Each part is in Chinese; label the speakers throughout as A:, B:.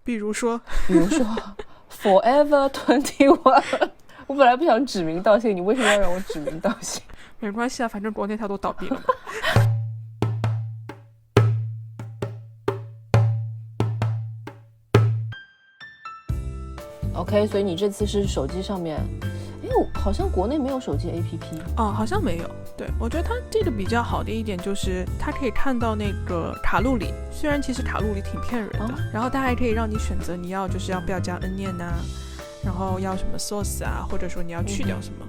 A: 比如说
B: Forever 21。我本来不想指名道姓，你为什么要让我指名道姓？
A: 没关系啊，反正国内它都倒闭了嘛。
B: OK， 所以你这次是手机上面，好像国内没有手机 APP
A: 哦，好像没有。对，我觉得它这个比较好的一点就是它可以看到那个卡路里，虽然其实卡路里挺骗人的，然后它还可以让你选择你要就是要不要加 onion 啊，然后要什么 sauce 啊，或者说你要去掉什么。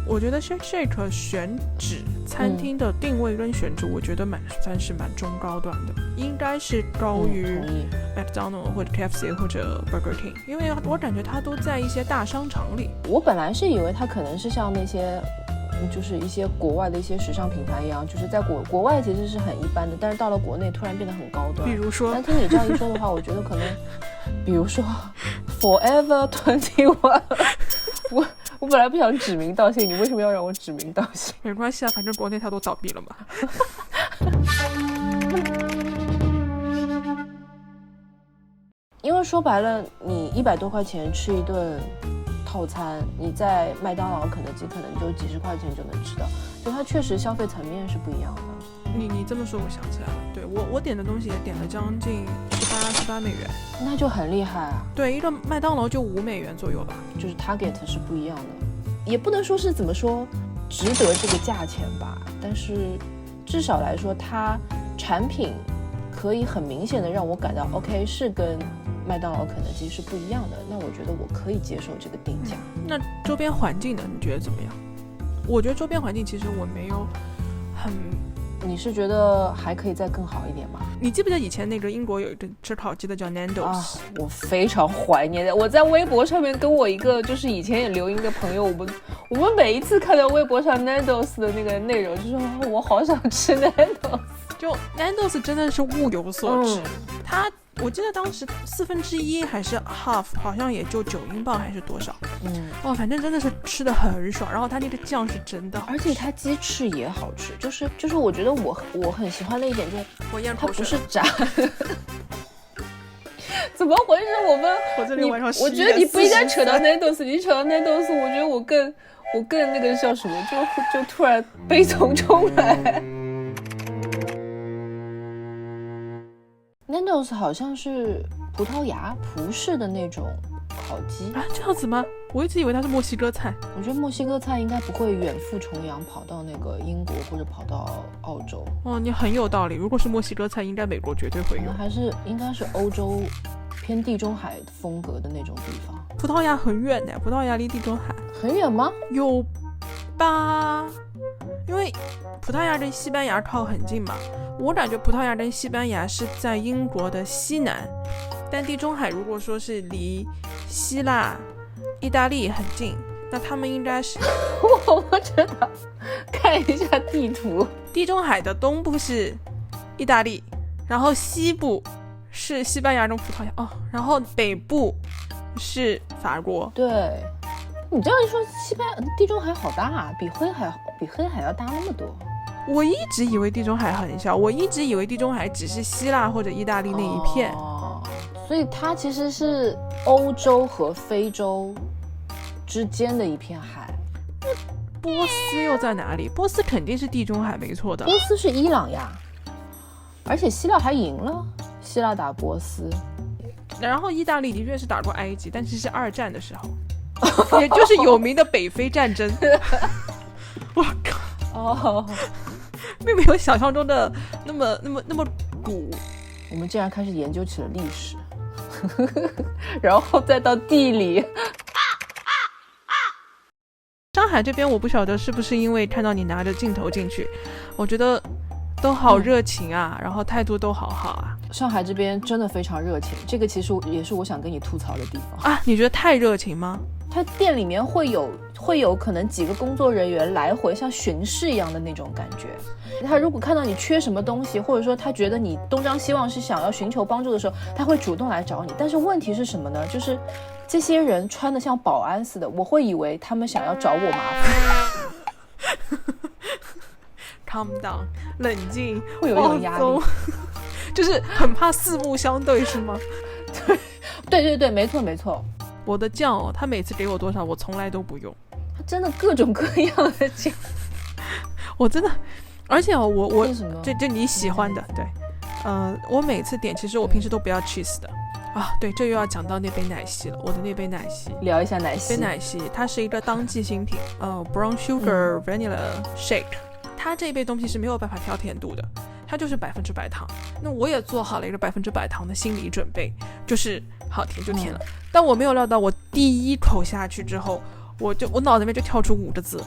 A: 我觉得 Shake Shack 选址餐厅的定位跟选址，我觉得算是蛮中高端的，应该是高于 McDonald's 或者 KFC 或者 Burger King， 因为我感觉它都在一些大商场里。
B: 我本来是以为它可能是像那些就是一些国外的一些时尚品牌一样，就是在国外其实是很一般的，但是到了国内突然变得很高端。
A: 比如说，
B: 但听你这样一说的话，我觉得可能，比如说 Forever 21。我本来不想指名道姓，你为什么要让我指名道姓？
A: 没关系啊，反正国内它都倒闭了嘛。
B: 因为说白了，你100多块钱吃一顿套餐，你在麦当劳、肯德基可能就几十块钱就能吃到，就它确实消费层面是不一样的。
A: 你这么说，我想起来了，对我点的东西也点了将近18美元，
B: 那就很厉害啊。
A: 对，一个麦当劳就5美元左右吧，
B: 就是 target 是不一样的，也不能说是怎么说值得这个价钱吧，但是至少来说，它产品可以很明显的让我感到 OK 是跟麦当劳、肯德基是不一样的，那我觉得我可以接受这个定价。
A: 那周边环境呢？你觉得怎么样？我觉得周边环境其实我没有很。
B: 你是觉得还可以再更好一点吗？
A: 你记不记得以前那个英国有一个吃烤鸡的叫 Nando's
B: 啊？我非常怀念的。我在微博上面跟我一个就是以前也留言的朋友，我们每一次看到微博上 Nando's 的那个内容，就说我好想吃 Nando's。
A: 就 Nando's 真的是物有所值，我记得当时1/4还是 half， 好像也就9英镑还是多少。反正真的是吃的很爽，然后它那个酱是真的好吃，
B: 而且它鸡翅也好吃，就是我觉得我很喜欢的一点就是它不是炸。怎么回事？我觉得你不应该扯到 Nando's， 你扯到 Nando's， 我觉得我更那个叫什么，就突然悲从中来。Nando's 好像是葡萄牙葡式的那种烤鸡
A: 啊，这样子吗？我一直以为它是墨西哥菜。
B: 我觉得墨西哥菜应该不会远赴重洋跑到那个英国或者跑到澳洲。
A: 你很有道理。如果是墨西哥菜，应该美国绝对会有，
B: 应该是欧洲偏地中海风格的那种地方。
A: 葡萄牙很远的，葡萄牙离地中海
B: 很远吗？
A: 有吧，因为葡萄牙跟西班牙靠很近嘛。我感觉葡萄牙跟西班牙是在英国的西南，但地中海如果说是离希腊、意大利很近，那他们应该是
B: 我不知道，看一下地图。
A: 地中海的东部是意大利，然后西部是西班牙跟葡萄牙然后北部是法国。
B: 对，你这样一说，地中海好大啊，比黑海要大那么多。
A: 我一直以为地中海很小，我一直以为地中海只是希腊或者意大利那一片。
B: 所以它其实是欧洲和非洲之间的一片海。
A: 波斯又在哪里？波斯肯定是地中海没错的。
B: 波斯是伊朗呀，而且希腊还赢了，希腊打波斯。
A: 然后意大利的确是打过埃及，但是是2战的时候，也就是有名的北非战争。我靠！并没有想象中的那么古。
B: 我们竟然开始研究起了历史，然后再到地理。
A: 上海这边我不晓得是不是因为看到你拿着镜头进去，我觉得都好热情啊，然后态度都好好啊。
B: 上海这边真的非常热情，这个其实也是我想跟你吐槽的地方
A: 啊。你觉得太热情吗？
B: 他店里面会有可能几个工作人员来回像巡视一样的那种感觉。他如果看到你缺什么东西，或者说他觉得你东张西望是想要寻求帮助的时候，他会主动来找你。但是问题是什么呢？就是这些人穿得像保安似的，我会以为他们想要找我麻烦。
A: Calm down， 冷静，
B: 会有一种压力，
A: 就是很怕四目相对是吗？
B: 对，对对对，没错没错。
A: 我的酱哦，他每次给我多少，我从来都不用。
B: 他真的各种各样的酱，
A: 我真的，而且我这你喜欢的，对，我每次点，其实我平时都不要 cheese 的啊。对，这又要讲到那杯奶昔了，我的那杯奶昔。
B: 聊一下奶昔。
A: 杯奶昔，它是一个当季新品，brown sugar vanilla shake。它这杯东西是没有办法调甜度的，它就是100%糖。那我也做好了一个100%糖的心理准备，就是好甜就甜了。但我没有料到，我第一口下去之后，我脑子里面就跳出5个字：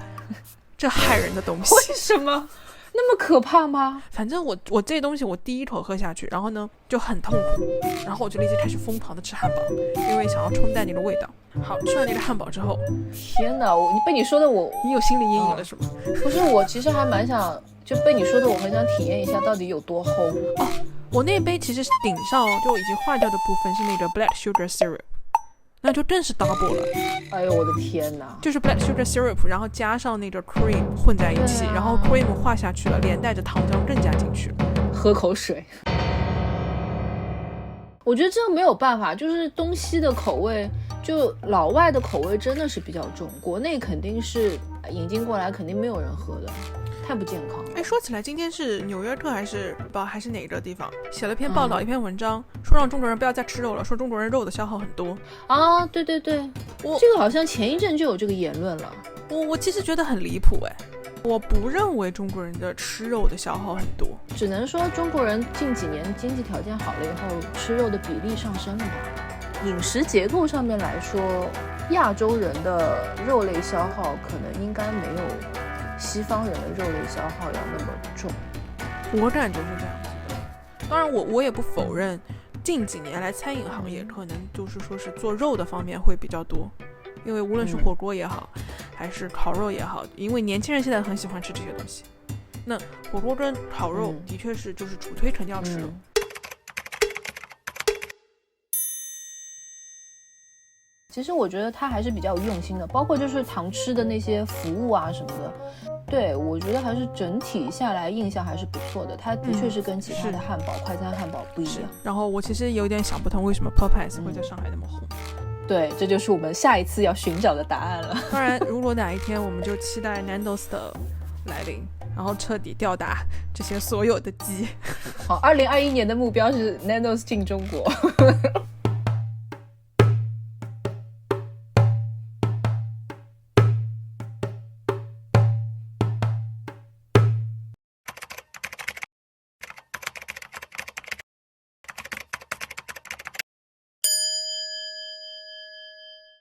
A: 这害人的东西。
B: 为什么？那么可怕吗？
A: 反正我这东西我第一口喝下去，然后呢就很痛苦，然后我就立即开始疯狂的吃汉堡，因为想要冲淡那个味道。好，吃完那个汉堡之后，
B: 天哪，被你说的
A: 你有心理阴影了是吗？
B: 不是，我其实还蛮想，就被你说的我很想体验一下到底有多齁。
A: 哦，我那杯其实顶上就已经化掉的部分是那个 black sugar syrup， 那就更是 double 了。
B: 哎呦我的天哪，
A: 就是 black sugar syrup， 然后加上那个 cream 混在一起，然后 cream 化下去了，连带着糖浆更加进去了。
B: 喝口水。我觉得这没有办法，就是东西的口味，就老外的口味真的是比较重，国内肯定是引进过来肯定没有人喝的，太不健康了。
A: 哎，说起来，今天是纽约客还是哪个地方写了篇报道，一篇文章，说让中国人不要再吃肉了，说中国人肉的消耗很多
B: 啊。对对对，这个好像前一阵就有这个言论了。
A: 我其实觉得很离谱哎。我不认为中国人的吃肉的消耗很多，
B: 只能说中国人近几年经济条件好了以后，吃肉的比例上升了吧。饮食结构上面来说，亚洲人的肉类消耗可能应该没有西方人的肉类消耗要那么重，
A: 我感觉是这样子的。当然我也不否认，近几年来餐饮行业可能就是说是做肉的方面会比较多，因为无论是火锅也好，还是烤肉也好，因为年轻人现在很喜欢吃这些东西。那火锅跟烤肉的确是就是主推肯定要吃肉。
B: 其实我觉得他还是比较有用心的，包括就是糖吃的那些服务啊什么的，对，我觉得还是整体下来印象还是不错的。它的确是跟其他的汉堡、快餐汉堡不一样。
A: 然后我其实有点想不通，为什么 Popeyes 会在上海那么红。
B: 对，这就是我们下一次要寻找的答案了。
A: 当然，如果哪一天我们就期待 Nando's 的来临，然后彻底吊打这些所有的鸡。
B: 好，2021年的目标是 Nando's 进中国。